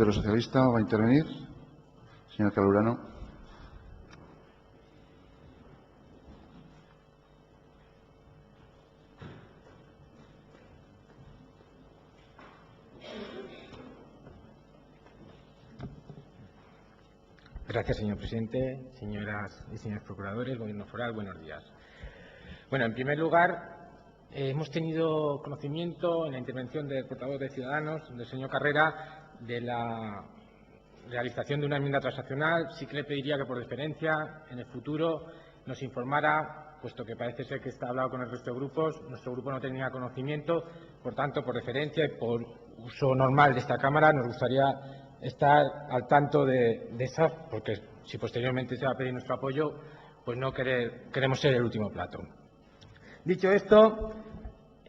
portavoz socialista va a intervenir. Señor Calurano. Gracias, señor presidente. Señoras y señores procuradores, Gobierno foral, buenos días. Bueno, en primer lugar, hemos tenido conocimiento en la intervención del portavoz de Ciudadanos, del señor Carrera, de la realización de una enmienda transaccional. Sí que le pediría que, por deferencia, en el futuro nos informara, puesto que parece ser que está hablado con el resto de grupos. Nuestro grupo no tenía conocimiento, por tanto, por deferencia y por uso normal de esta Cámara, nos gustaría estar al tanto de esas, porque si posteriormente se va a pedir nuestro apoyo, pues no queremos ser el último plato. Dicho esto,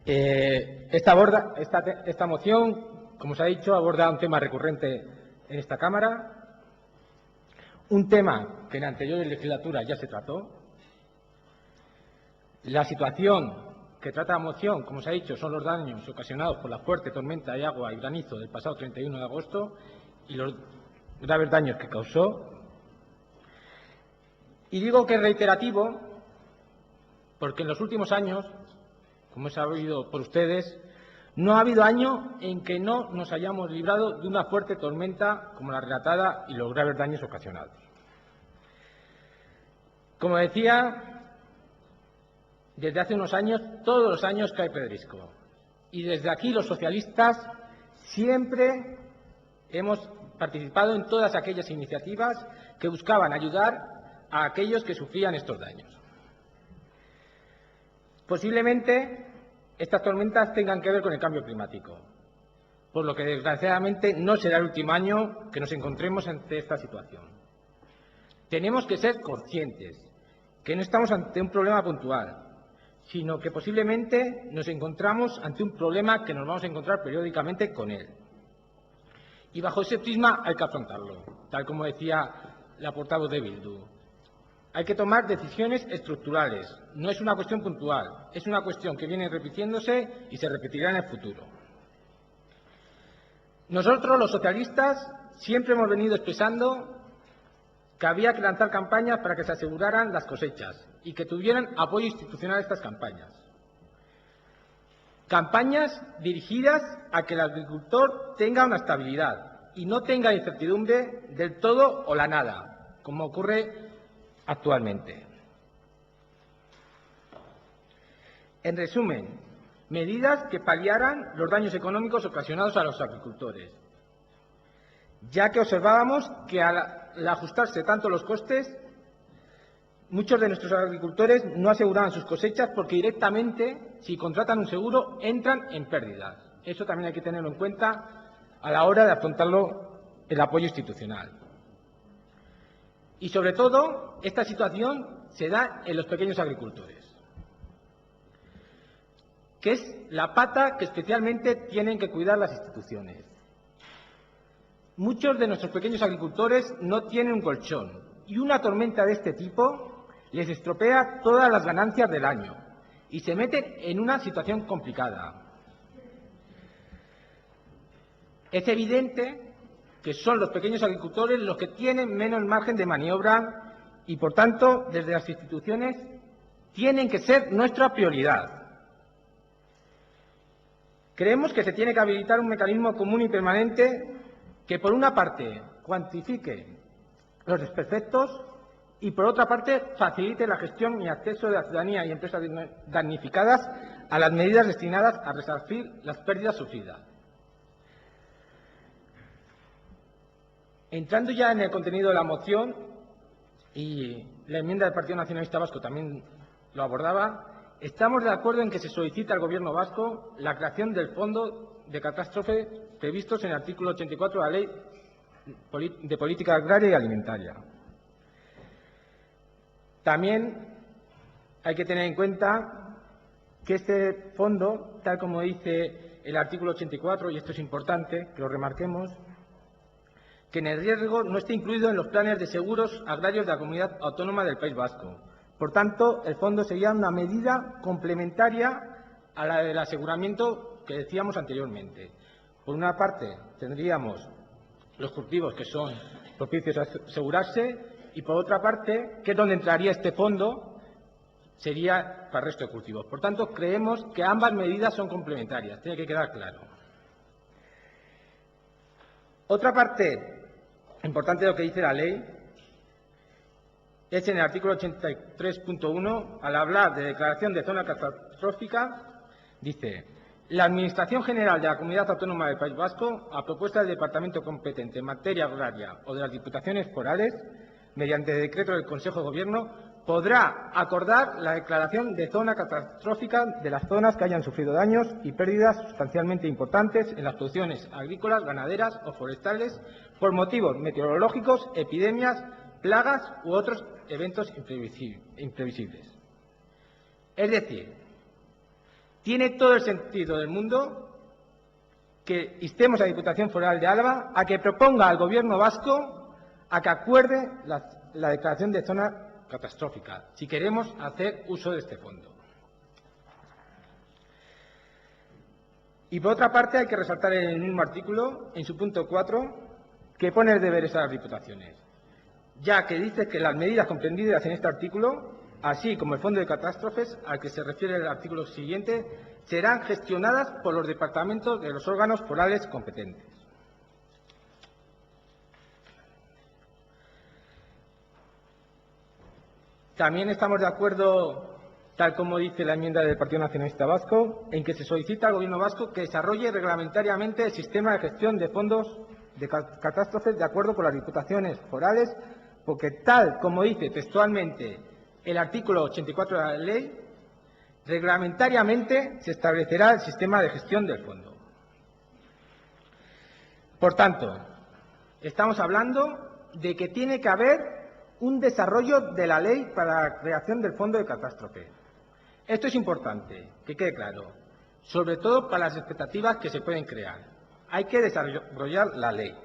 esta moción, como se ha dicho, aborda un tema recurrente en esta Cámara, un tema que en la anterior legislatura ya se trató. La situación que trata la moción, como se ha dicho, son los daños ocasionados por la fuerte tormenta de agua y granizo del pasado 31 de agosto y los graves daños que causó. Y digo que es reiterativo porque en los últimos años, como he sabido por ustedes, no ha habido año en que no nos hayamos librado de una fuerte tormenta como la relatada y los graves daños ocasionados. Como decía, desde hace unos años, todos los años cae pedrisco. Y desde aquí los socialistas siempre hemos participado en todas aquellas iniciativas que buscaban ayudar a aquellos que sufrían estos daños. Posiblemente estas tormentas tengan que ver con el cambio climático, por lo que desgraciadamente no será el último año que nos encontremos ante esta situación. Tenemos que ser conscientes que no estamos ante un problema puntual, sino que posiblemente nos encontramos ante un problema que nos vamos a encontrar periódicamente con él. Y bajo ese prisma hay que afrontarlo, tal como decía la portavoz de Bildu. Hay que tomar decisiones estructurales, no es una cuestión puntual, es una cuestión que viene repitiéndose y se repetirá en el futuro. Nosotros, los socialistas, siempre hemos venido expresando que había que lanzar campañas para que se aseguraran las cosechas y que tuvieran apoyo institucional estas campañas. Campañas dirigidas a que el agricultor tenga una estabilidad y no tenga incertidumbre del todo o la nada, como ocurre actualmente. En resumen, medidas que paliaran los daños económicos ocasionados a los agricultores, ya que observábamos que al ajustarse tanto los costes, muchos de nuestros agricultores no aseguraban sus cosechas porque directamente, si contratan un seguro, entran en pérdidas. Eso también hay que tenerlo en cuenta a la hora de afrontarlo el apoyo institucional. Y sobre todo, esta situación se da en los pequeños agricultores, que es la pata que especialmente tienen que cuidar las instituciones. Muchos de nuestros pequeños agricultores no tienen un colchón y una tormenta de este tipo les estropea todas las ganancias del año y se meten en una situación complicada. Es evidente que son los pequeños agricultores los que tienen menos margen de maniobra y, por tanto, desde las instituciones tienen que ser nuestra prioridad. Creemos que se tiene que habilitar un mecanismo común y permanente que, por una parte, cuantifique los desperfectos y, por otra parte, facilite la gestión y acceso de la ciudadanía y empresas damnificadas a las medidas destinadas a resarcir las pérdidas sufridas. Entrando ya en el contenido de la moción, y la enmienda del Partido Nacionalista Vasco también lo abordaba, estamos de acuerdo en que se solicite al Gobierno vasco la creación del Fondo de Catástrofe previstos en el artículo 84 de la Ley de Política Agraria y Alimentaria. También hay que tener en cuenta que este fondo, tal como dice el artículo 84, y esto es importante que lo remarquemos, que en el riesgo no esté incluido en los planes de seguros agrarios de la Comunidad Autónoma del País Vasco. Por tanto, el fondo sería una medida complementaria a la del aseguramiento que decíamos anteriormente. Por una parte, tendríamos los cultivos que son propicios a asegurarse, y por otra parte, que es donde entraría este fondo, sería para el resto de cultivos. Por tanto, creemos que ambas medidas son complementarias, tiene que quedar claro. Otra parte importante de lo que dice la ley es en el artículo 83.1, al hablar de declaración de zona catastrófica, dice: la Administración General de la Comunidad Autónoma del País Vasco, a propuesta del Departamento competente en materia agraria o de las Diputaciones forales, mediante decreto del Consejo de Gobierno, podrá acordar la declaración de zona catastrófica de las zonas que hayan sufrido daños y pérdidas sustancialmente importantes en las producciones agrícolas, ganaderas o forestales por motivos meteorológicos, epidemias, plagas u otros eventos imprevisibles. Es decir, tiene todo el sentido del mundo que instemos a la Diputación Foral de Álava a que proponga al Gobierno vasco a que acuerde la declaración de zona catastrófica, si queremos hacer uso de este fondo. Y por otra parte, hay que resaltar en el mismo artículo, en su punto 4, que pone deberes a las diputaciones, ya que dice que las medidas comprendidas en este artículo, así como el fondo de catástrofes al que se refiere el artículo siguiente, serán gestionadas por los departamentos de los órganos forales competentes. También estamos de acuerdo, tal como dice la enmienda del Partido Nacionalista Vasco, en que se solicita al Gobierno vasco que desarrolle reglamentariamente el sistema de gestión de fondos de catástrofes de acuerdo con las diputaciones forales, porque tal como dice textualmente el artículo 84 de la ley, reglamentariamente se establecerá el sistema de gestión del fondo. Por tanto, estamos hablando de que tiene que haber un desarrollo de la ley para la creación del fondo de catástrofe. Esto es importante, que quede claro, sobre todo para las expectativas que se pueden crear. Hay que desarrollar la ley.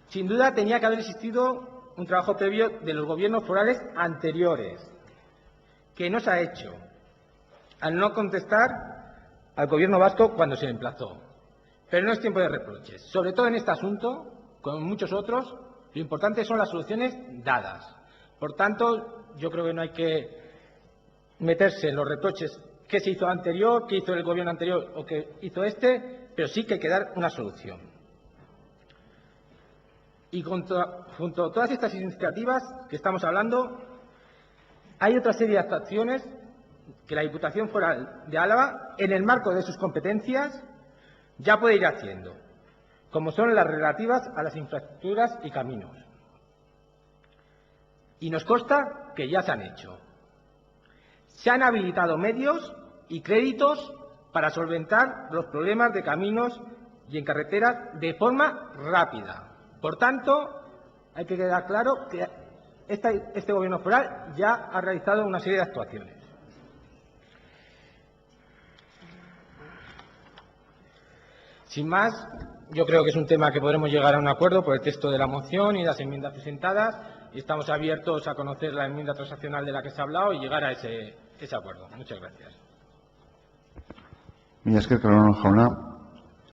Sin duda tenía que haber existido un trabajo previo de los gobiernos forales anteriores, que no se ha hecho, al no contestar al Gobierno vasco cuando se le emplazó. Pero no es tiempo de reproches. Sobre todo en este asunto, como en muchos otros, lo importante son las soluciones dadas. Por tanto, yo creo que no hay que meterse en los reproches que se hizo anterior, que hizo el Gobierno anterior o que hizo este, pero sí que hay que dar una solución. Y junto a todas estas iniciativas que estamos hablando, hay otra serie de actuaciones que la Diputación Foral de Álava, en el marco de sus competencias, ya puede ir haciendo, como son las relativas a las infraestructuras y caminos. Y nos consta que ya se han hecho. Se han habilitado medios y créditos para solventar los problemas de caminos y en carreteras de forma rápida. Por tanto, hay que quedar claro que este Gobierno foral ya ha realizado una serie de actuaciones. Sin más, yo creo que es un tema que podremos llegar a un acuerdo por el texto de la moción y las enmiendas presentadas, y estamos abiertos a conocer la enmienda transaccional de la que se ha hablado y llegar a ese acuerdo. Muchas gracias. Mila esker, Calderón jauna.